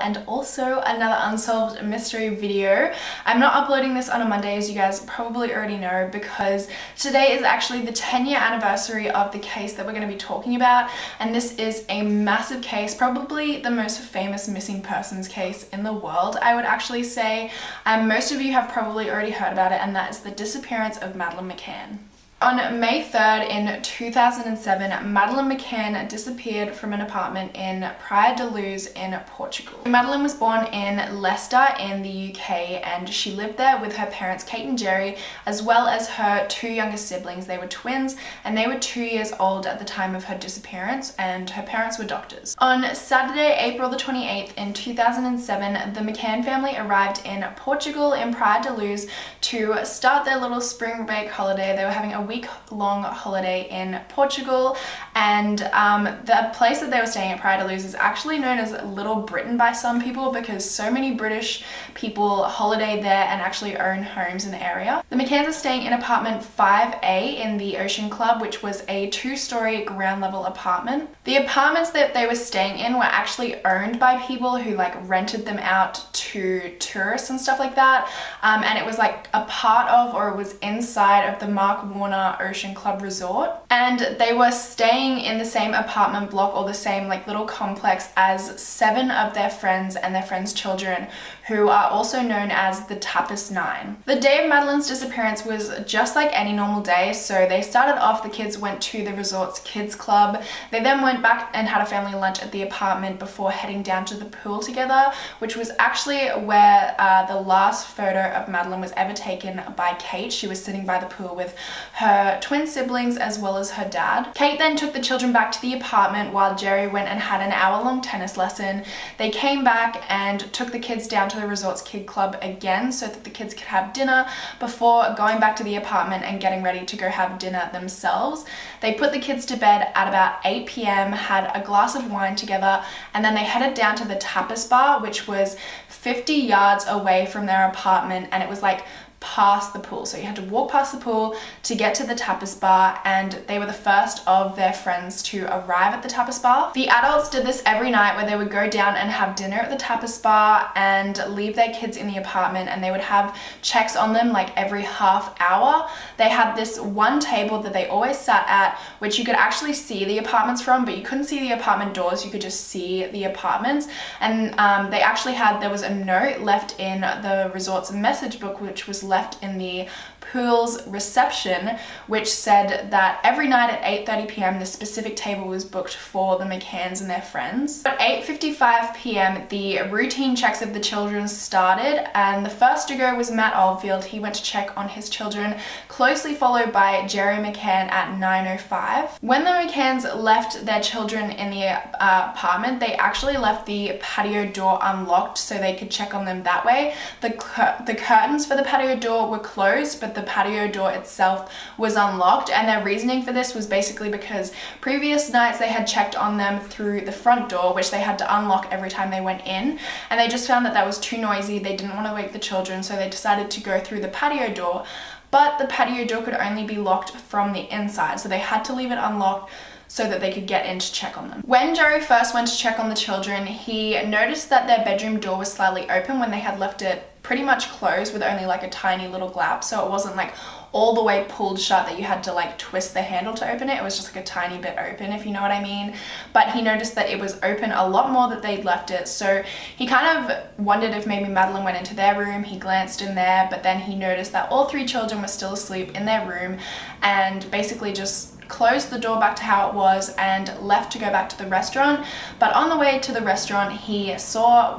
And also another unsolved mystery video. I'm not uploading this on a Monday, as you guys probably already know, because today is actually the 10-year anniversary of the case that we're going to be talking about, and this is a massive case, probably the most famous missing persons case in the world, I would actually say. Most of you have probably already heard about it, and that is the disappearance of Madeleine Mccann. On May 3rd in 2007, Madeleine Mccann disappeared from an apartment in Praia da Luz in Portugal. Madeleine was born in Leicester in the UK, and she lived there with her parents Kate and Jerry, as well as her two younger siblings. They were twins and they were 2 years old at the time of her disappearance, and her parents were doctors. On Saturday, April the 28th in 2007, the Mccann family arrived in Portugal in Praia da Luz to start their little spring break holiday. They were having a week-long holiday in Portugal, and the place that they were staying at Praia da Luz is actually known as Little Britain by some people, because so many British people holiday there and actually own homes in the area. The Mccanns are staying in apartment 5A in the Ocean Club, which was a 2-story ground level apartment. The apartments that they were staying in were actually owned by people who like rented them out to tourists and stuff like that, and it was like a part of, or it was inside of, the Mark Warner Ocean Club Resort, and they were staying in the same apartment block, or the same like little complex, as 7 of their friends and their friends' children, who are also known as the Tapas 9. The day of Madeleine's disappearance was just like any normal day. So they started off, the kids went to the resort's kids club. They then went back and had a family lunch at the apartment before heading down to the pool together, which was actually where the last photo of Madeleine was ever taken by Kate. She was sitting by the pool with her twin siblings as well as her dad. Kate then took the children back to the apartment while Jerry went and had an hour-long tennis lesson. They came back and took the kids down to the resort's kid club again so that the kids could have dinner before going back to the apartment and getting ready to go have dinner themselves. They put the kids to bed at about 8 p.m, had a glass of wine together, and then they headed down to the Tapas bar, which was 50 yards away from their apartment, and it was like past the pool. So you had to walk past the pool to get to the Tapas bar, and they were the first of their friends to arrive at the Tapas bar. The adults did this every night, where they would go down and have dinner at the Tapas bar and leave their kids in the apartment, and they would have checks on them like every half hour. They had this one table that they always sat at, which you could actually see the apartments from, but you couldn't see the apartment doors, you could just see the apartments. And they actually had, there was a note left in the resort's message book, which was left in the pool's reception, which said that every night at 8:30 p.m. this specific table was booked for the Mccanns and their friends. At 8:55 p.m. the routine checks of the children started, and the first to go was Matt Oldfield. He went to check on his children, closely followed by Jerry Mccann at 9:05. When the Mccanns left their children in the apartment, they actually left the patio door unlocked so they could check on them that way. The curtains for the patio door were closed, but the patio door itself was unlocked, and their reasoning for this was basically because previous nights they had checked on them through the front door, which they had to unlock every time they went in, and they just found that that was too noisy. They didn't want to wake the children, so they decided to go through the patio door, but the patio door could only be locked from the inside, so they had to leave it unlocked so that they could get in to check on them. When Jerry first went to check on the children, he noticed that their bedroom door was slightly open when they had left it pretty much closed with only like a tiny little gap, so it wasn't like all the way pulled shut that you had to like twist the handle to open it. It was just like a tiny bit open, if you know what I mean. But he noticed that it was open a lot more that they'd left it, so he kind of wondered if maybe Madeleine went into their room. He glanced in there, but then he noticed that all 3 children were still asleep in their room, and basically just closed the door back to how it was and left to go back to the restaurant. But on the way to the restaurant, he saw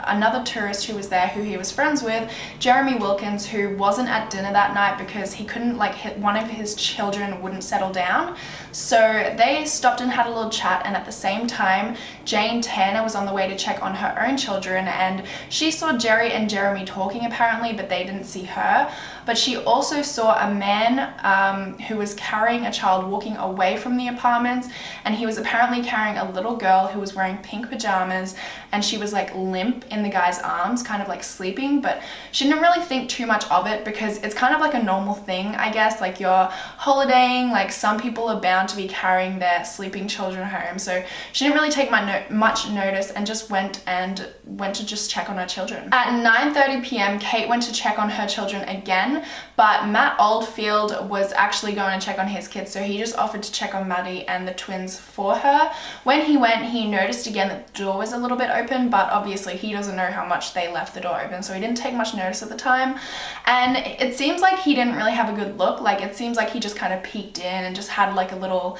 another tourist who was there, who he was friends with, Jeremy Wilkins, who wasn't at dinner that night because he couldn't, like, one of his children wouldn't settle down. So they stopped and had a little chat, and at the same time Jane Tanner was on the way to check on her own children, and she saw Jerry and Jeremy talking apparently, but they didn't see her. But she also saw a man who was carrying a child walking away from the apartment, and he was apparently carrying a little girl who was wearing pink pajamas, and she was like limp in the guy's arms, kind of like sleeping, but she didn't really think too much of it because it's kind of like a normal thing, I guess. Like, you're holidaying, like some people are bound to be carrying their sleeping children home, so she didn't really take much notice and just went to just check on her children. At 9:30 p.m. Kate went to check on her children again, but Matt Oldfield was actually going to check on his kids, so he just offered to check on Maddie and the twins for her. When he went, he noticed again that the door was a little bit open, but obviously he doesn't know how much they left the door open, so he didn't take much notice at the time. And it seems like he didn't really have a good look. Like, it seems like he just kind of peeked in and just had like a little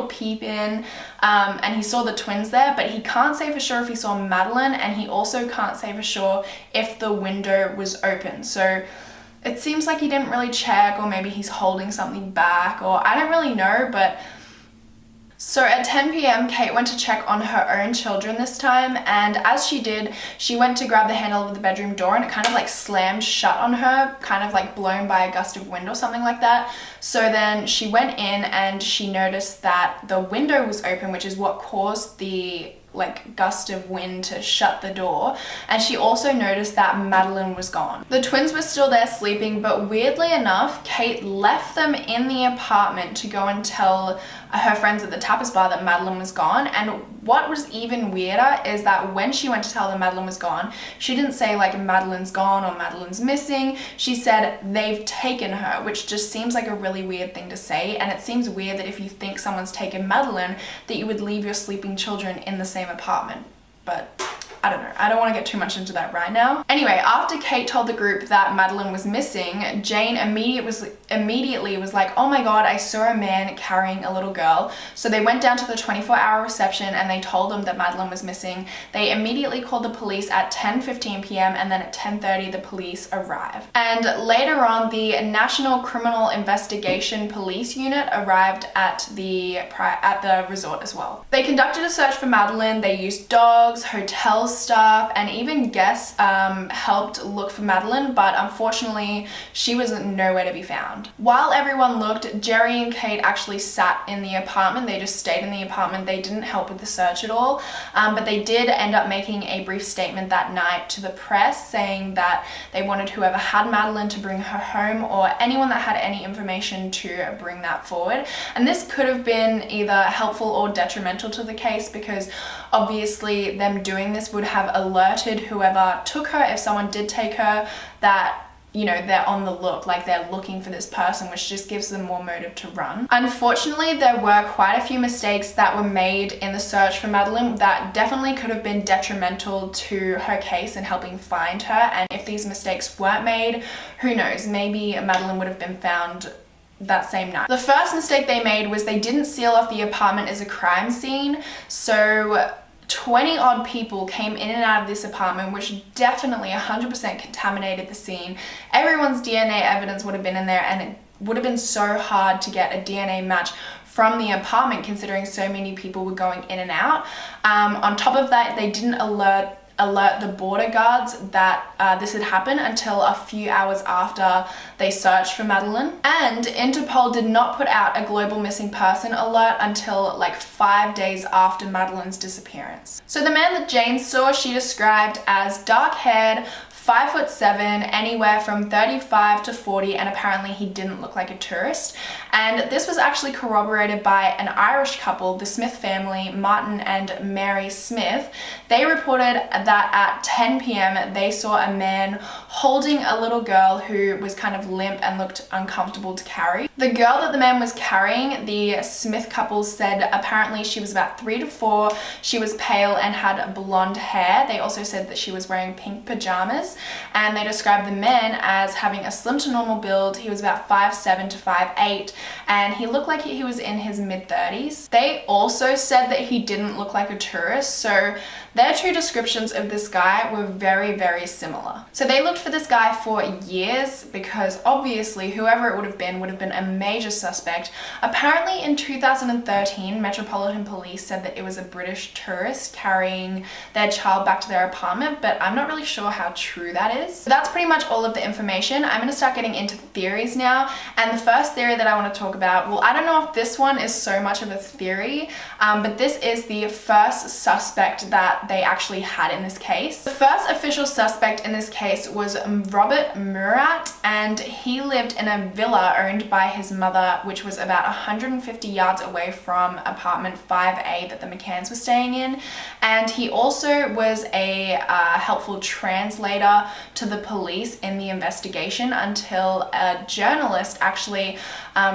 peep in, and he saw the twins there, but he can't say for sure if he saw Madeleine, and he also can't say for sure if the window was open. So it seems like he didn't really check, or maybe he's holding something back, or I don't really know. But so at 10 p.m. Kate went to check on her own children this time, and as she did, she went to grab the handle of the bedroom door and it kind of like slammed shut on her, kind of like blown by a gust of wind or something like that. So then she went in and she noticed that the window was open, which is what caused the like gust of wind to shut the door, and she also noticed that Madeleine was gone. The twins were still there sleeping, but weirdly enough, Kate left them in the apartment to go and tell her friends at the tapas bar that Madeleine was gone. And what was even weirder is that when she went to tell them Madeleine was gone, she didn't say like Madeleine's gone or Madeleine's missing. She said they've taken her, which just seems like a really weird thing to say. And it seems weird that if you think someone's taken Madeleine, that you would leave your sleeping children in the same apartment. But I don't know. I don't want to get too much into that right now. Anyway, after Kate told the group that Madeleine was missing, Jane immediately was like, oh my god, I saw a man carrying a little girl. So they went down to the 24-hour reception and they told them that Madeleine was missing. They immediately called the police at 10:15 p.m. and then at 10:30 the police arrived. And later on, the National Criminal Investigation Police Unit arrived at the resort as well. They conducted a search for Madeleine. They used dogs, hotel staff, and even guests helped look for Madeleine, but unfortunately she was nowhere to be found. While everyone looked, Jerry and Kate actually sat in the apartment. They just stayed in the apartment. They didn't help with the search at all, but they did end up making a brief statement that night to the press saying that they wanted whoever had Madeleine to bring her home, or anyone that had any information to bring that forward. And this could have been either helpful or detrimental to the case, because obviously them doing this would have alerted whoever took her, if someone did take her, that, you know, they're on the look, like they're looking for this person, which just gives them more motive to run. Unfortunately, there were quite a few mistakes that were made in the search for Madeleine that definitely could have been detrimental to her case and helping find her. And if these mistakes weren't made, who knows, maybe Madeleine would have been found that same night. The first mistake they made was they didn't seal off the apartment as a crime scene. So 20 odd people came in and out of this apartment, which definitely 100% contaminated the scene. Everyone's DNA evidence would have been in there, and it would have been so hard to get a DNA match from the apartment considering so many people were going in and out. On top of that, they didn't alert the border guards that this had happened until a few hours after they searched for Madeleine. And Interpol did not put out a global missing person alert until like 5 days after Madeleine's disappearance. So the man that Jane saw, she described as dark-haired, 5'7", anywhere from 35 to 40, and apparently he didn't look like a tourist. And this was actually corroborated by an Irish couple, the Smith family, Martin and Mary Smith. They reported that at 10 p.m. they saw a man holding a little girl who was kind of limp and looked uncomfortable to carry. The girl that the man was carrying, the Smith couple said apparently she was about 3 to 4. She was pale and had blonde hair. They also said that she was wearing pink pajamas. And they described the man as having a slim to normal build. He was about 5'7" to 5'8", and he looked like he was in his mid-30s. They also said that he didn't look like a tourist, so their two descriptions of this guy were very, very similar. So they looked for this guy for years because obviously whoever it would have been a major suspect. Apparently in 2013, Metropolitan Police said that it was a British tourist carrying their child back to their apartment, but I'm not really sure how true that is. So that's pretty much all of the information. I'm going to start getting into the theories now, and the first theory that I want to talk about, well, I don't know if this one is so much of a theory, but this is the first suspect that that they actually had in this case. The first official suspect in this case was Robert Murat, and he lived in a villa owned by his mother, which was about 150 yards away from apartment 5A that the Mccanns were staying in. And he also was a helpful translator to the police in the investigation until a journalist actually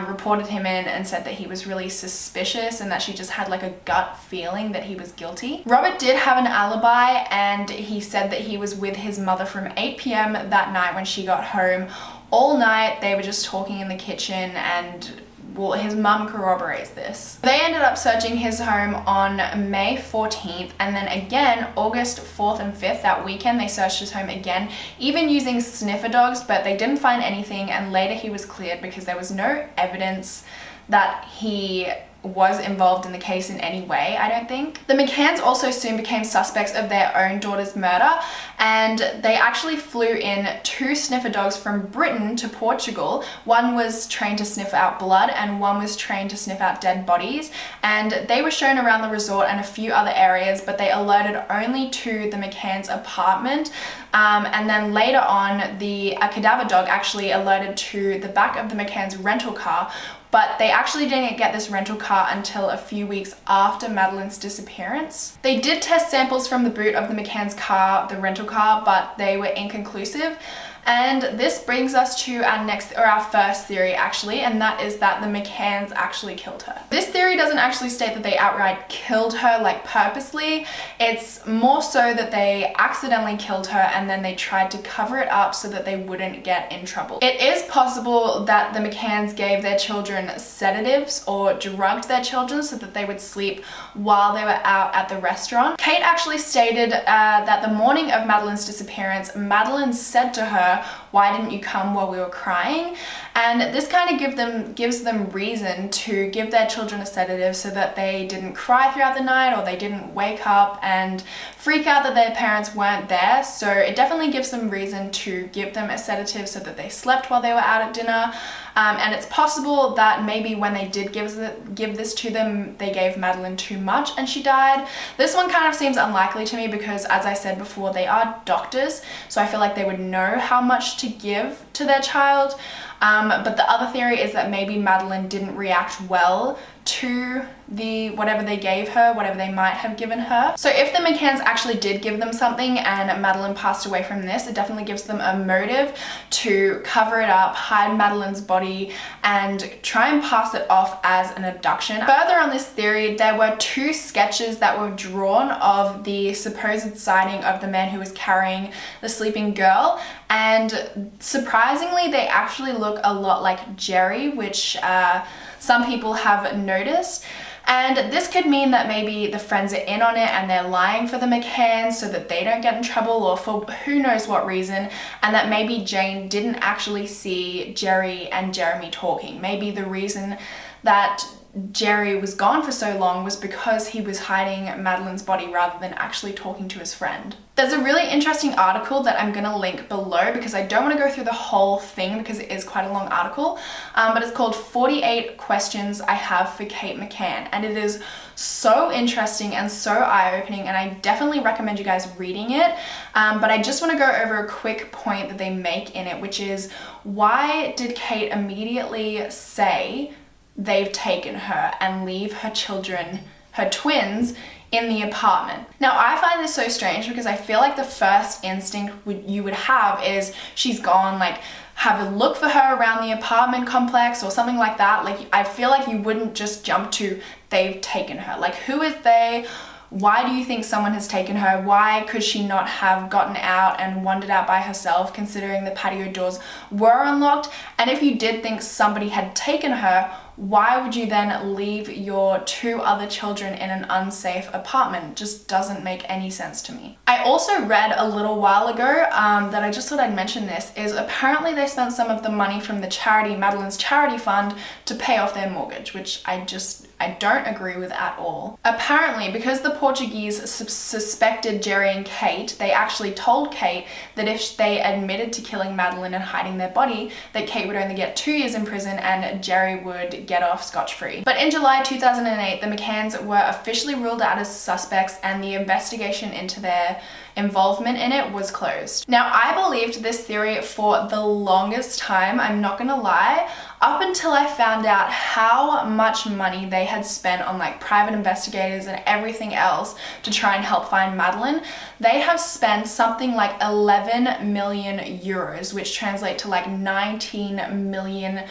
reported him in and said that he was really suspicious and that she just had like a gut feeling that he was guilty. Robert did have an alibi, and he said that he was with his mother from 8 p.m. that night when she got home. All night they were just talking in the kitchen, and well, his mum corroborates this. They ended up searching his home on May 14th, and then again August 4th and 5th, that weekend, they searched his home again, even using sniffer dogs, but they didn't find anything, and later he was cleared because there was no evidence that he was involved in the case in any way, I don't think. The Mccanns also soon became suspects of their own daughter's murder, and they actually flew in 2 sniffer dogs from Britain to Portugal. One was trained to sniff out blood and one was trained to sniff out dead bodies, and they were shown around the resort and a few other areas, but they alerted only to the Mccanns' apartment. And then later on, a cadaver dog actually alerted to the back of the Mccanns' rental car, but they actually didn't get this rental car until a few weeks after Madeleine's disappearance. They did test samples from the boot of the Mccanns' car, the rental car, but they were inconclusive. And this brings us to our first theory actually, and that is that the Mccanns actually killed her. This theory doesn't actually state that they outright killed her like purposely. It's more so that they accidentally killed her and then they tried to cover it up so that they wouldn't get in trouble. It is possible that the Mccanns gave their children sedatives or drugged their children so that they would sleep while they were out at the restaurant. Kate actually stated that the morning of Madeleine's disappearance, Madeleine said to her, "Why didn't you come while we were crying?" And this kind of gives them reason to give their children a sedative so that they didn't cry throughout the night or they didn't wake up and freak out that their parents weren't there. So it definitely gives them reason to give them a sedative so that they slept while they were out at dinner. And it's possible that maybe when they did give this to them, they gave Madeleine too much and she died. This one kind of seems unlikely to me because, as I said before, they are doctors, so I feel like they would know how much to give to their child. But the other theory is that maybe Madeleine didn't react well to whatever they gave her, whatever they might have given her. So if the Mccanns actually did give them something and Madeleine passed away from this, it definitely gives them a motive to cover it up, hide Madeleine's body, and try and pass it off as an abduction. Further on this theory, there were 2 sketches that were drawn of the supposed sighting of the man who was carrying the sleeping girl, and surprisingly they actually look a lot like Jerry, which some people have noticed. And this could mean that maybe the friends are in on it and they're lying for the Mccanns so that they don't get in trouble, or for who knows what reason, and that maybe Jane didn't actually see Jerry and Jeremy talking. Maybe the reason that Jerry was gone for so long was because he was hiding Madeleine's body rather than actually talking to his friend. There's a really interesting article that I'm gonna link below because I don't want to go through the whole thing because it is quite a long article, but it's called 48 Questions I Have for Kate McCann, and it is so interesting and so eye-opening, and I definitely recommend you guys reading it. But I just want to go over a quick point that they make in it, which is, why did Kate immediately say they've taken her and leave her children, her twins, in the apartment? Now, I find this so strange because I feel like the first instinct you would have is she's gone, like have a look for her around the apartment complex or something like that. Like, I feel like you wouldn't just jump to they've taken her. Like, who is they? Why do you think someone has taken her? Why could she not have gotten out and wandered out by herself, considering the patio doors were unlocked? And if you did think somebody had taken her, why would you then leave your 2 other children in an unsafe apartment? Just doesn't make any sense to me. I also read a little while ago that I just thought I'd mention this, is apparently they spent some of the money from the charity, Madeleine's charity fund, to pay off their mortgage, which I just I don't agree with at all. Apparently, because the Portuguese suspected Jerry and Kate, they actually told Kate that if they admitted to killing Madeleine and hiding their body, that Kate would only get 2 years in prison and Jerry would get off scotch-free. But in July 2008, the Mccanns were officially ruled out as suspects and the investigation into their involvement in it was closed. Now, I believed this theory for the longest time, I'm not gonna lie, up until I found out how much money they had spent on like private investigators and everything else to try and help find Madeleine. They have spent something like 11 million euros, which translate to like $19 million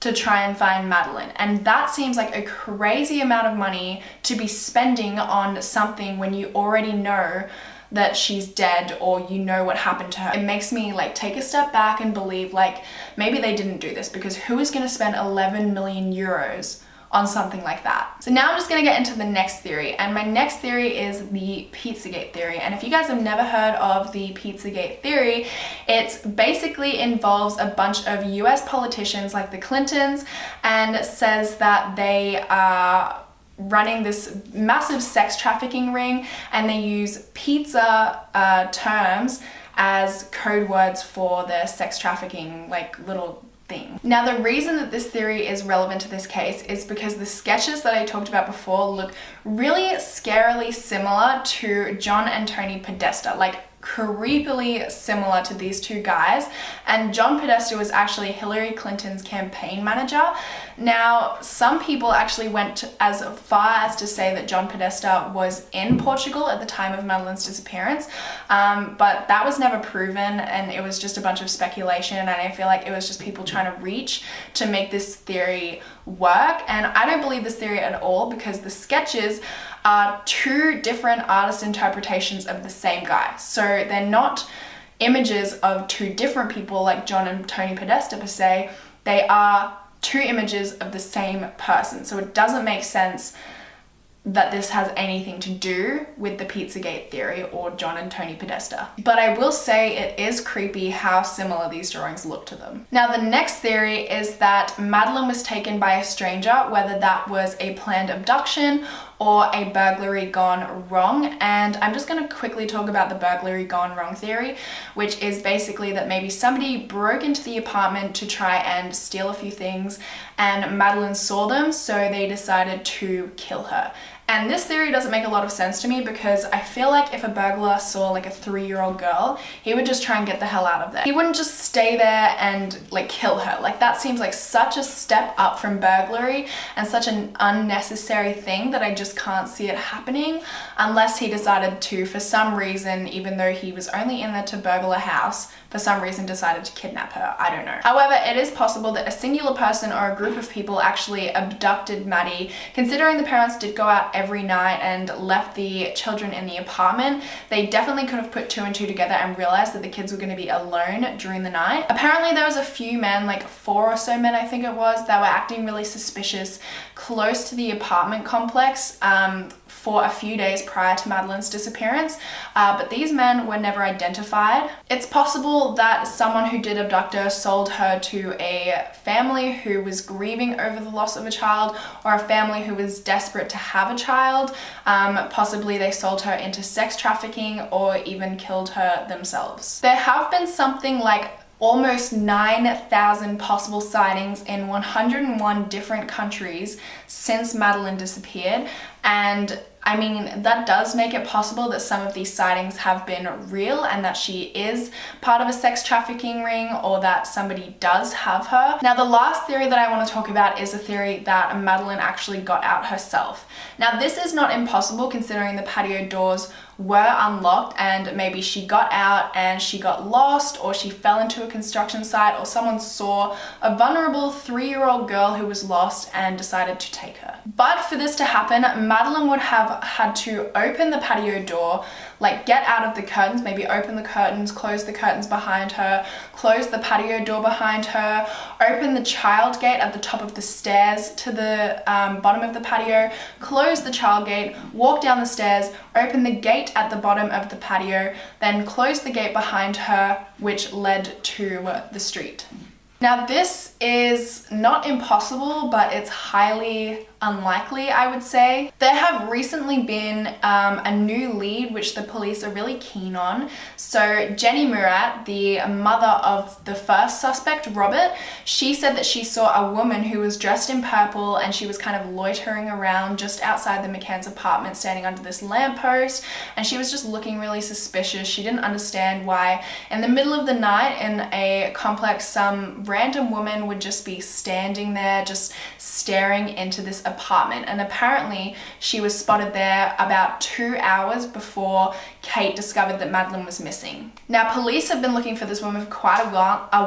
to try and find Madeleine. And that seems like a crazy amount of money to be spending on something when you already know that she's dead or you know what happened to her. It makes me like take a step back and believe like maybe they didn't do this, because who is going to spend 11 million euros on something like that? So now I'm just gonna get into the next theory, and my next theory is the Pizzagate theory. And if you guys have never heard of the Pizzagate theory, it basically involves a bunch of US politicians like the Clintons and says that they are running this massive sex trafficking ring and they use pizza terms as code words for their sex trafficking like little thing. Now, the reason that this theory is relevant to this case is because the sketches that I talked about before look really scarily similar to John and Tony Podesta, like creepily similar to these two guys. And John Podesta was actually Hillary Clinton's campaign manager. Now, some people actually went as far as to say that John Podesta was in Portugal at the time of Madeleine's disappearance, but that was never proven, and it was just a bunch of speculation, and I feel like it was just people trying to reach to make this theory work. And I don't believe this theory at all, because the sketches are two different artist interpretations of the same guy. So they're not images of two different people like John and Tony Podesta per se, they are two images of the same person. So it doesn't make sense that this has anything to do with the Pizzagate theory or John and Tony Podesta. But I will say it is creepy how similar these drawings look to them. Now, the next theory is that Madeleine was taken by a stranger, whether that was a planned abduction or a burglary gone wrong. And I'm just gonna quickly talk about the burglary gone wrong theory, which is basically that maybe somebody broke into the apartment to try and steal a few things, and Madeleine saw them, so they decided to kill her. And this theory doesn't make a lot of sense to me, because I feel like if a burglar saw like a 3-year-old girl, he would just try and get the hell out of there. He wouldn't just stay there and like kill her. Like, that seems like such a step up from burglary and such an unnecessary thing that I just can't see it happening, unless he decided to, for some reason, even though he was only in there to burgle a house, for some reason decided to kidnap her. I don't know. However, it is possible that a singular person or a group of people actually abducted Maddie. Considering the parents did go out every night and left the children in the apartment, they definitely could have put 2 and 2 together and realized that the kids were going to be alone during the night. Apparently there was a few men, like 4 or so men I think it was, that were acting really suspicious close to the apartment complex for a few days prior to Madeleine's disappearance, but these men were never identified. It's possible that someone who did abduct her sold her to a family who was grieving over the loss of a child, or a family who was desperate to have a child. Possibly they sold her into sex trafficking or even killed her themselves. There have been something like almost 9,000 possible sightings in 101 different countries since Madeleine disappeared, and I mean, that does make it possible that some of these sightings have been real and that she is part of a sex trafficking ring, or that somebody does have her. Now, the last theory that I want to talk about is a theory that Madeleine actually got out herself. Now, this is not impossible considering the patio doors were unlocked, and maybe she got out and she got lost, or she fell into a construction site, or someone saw a vulnerable 3-year-old girl who was lost and decided to take her. But for this to happen, Madeleine would have had to open the patio door, like get out of the curtains, maybe open the curtains, close the curtains behind her, close the patio door behind her, open the child gate at the top of the stairs to the bottom of the patio, close the child gate, walk down the stairs, open the gate at the bottom of the patio, then close the gate behind her, which led to the street. Now this is not impossible, but it's highly unlikely, I would say. There have recently been a new lead which the police are really keen on. So Jenny Murat, the mother of the first suspect, Robert, she said that she saw a woman who was dressed in purple and she was kind of loitering around just outside the Mccann's apartment, standing under this lamppost, and she was just looking really suspicious. She didn't understand why in the middle of the night in a complex some random woman would just be standing there just staring into this apartment, and apparently she was spotted there about 2 hours before Kate discovered that Madeleine was missing. Now police have been looking for this woman for quite a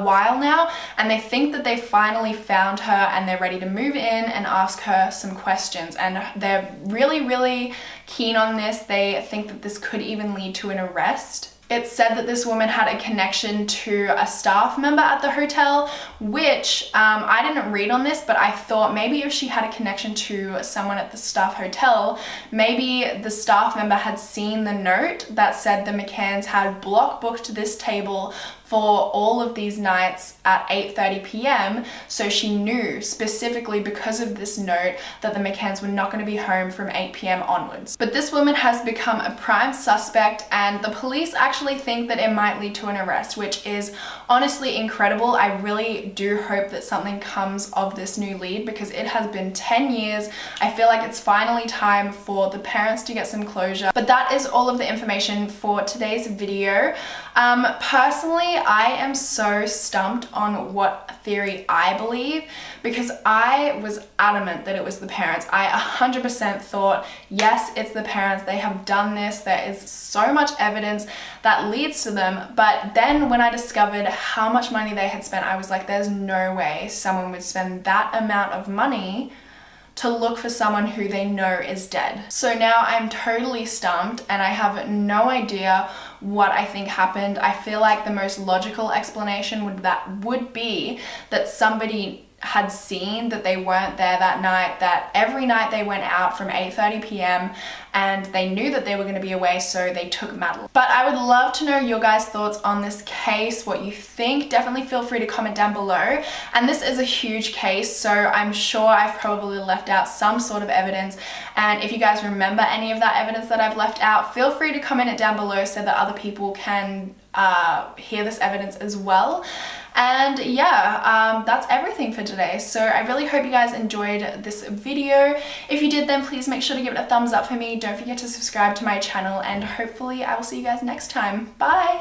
while now, and they think that they finally found her and they're ready to move in and ask her some questions, and they're really keen on this. They think that this could even lead to an arrest. It's said that this woman had a connection to a staff member at the hotel, which I didn't read on this, but I thought maybe if she had a connection to someone at the staff hotel, maybe the staff member had seen the note that said the Mccanns had block booked this table for all of these nights at 8:30 p.m. So she knew specifically because of this note that the Mccanns were not going to be home from 8 p.m. onwards. But this woman has become a prime suspect, and the police actually think that it might lead to an arrest, which is honestly incredible. I really do hope that something comes of this new lead because it has been 10 years. I feel like it's finally time for the parents to get some closure. But that is all of the information for today's video. Personally, I am so stumped on what theory I believe because I was adamant that it was the parents. I 100% thought, yes, it's the parents. They have done this. There is so much evidence that leads to them. But then when I discovered how much money they had spent, I was like, there's no way someone would spend that amount of money to look for someone who they know is dead. So now I'm totally stumped and I have no idea what I think happened. I feel like the most logical explanation would be that somebody had seen that they weren't there that night, that every night they went out from 8:30 p.m. and they knew that they were going to be away, so they took Madeleine. But I would love to know your guys' thoughts on this case, what you think. Definitely feel free to comment down below. And this is a huge case, so I'm sure I've probably left out some sort of evidence. And if you guys remember any of that evidence that I've left out, feel free to comment it down below so that other people can hear this evidence as well. And yeah, that's everything for today. So I really hope you guys enjoyed this video. If you did, then please make sure to give it a thumbs up for me. Don't forget to subscribe to my channel, and hopefully I will see you guys next time. Bye!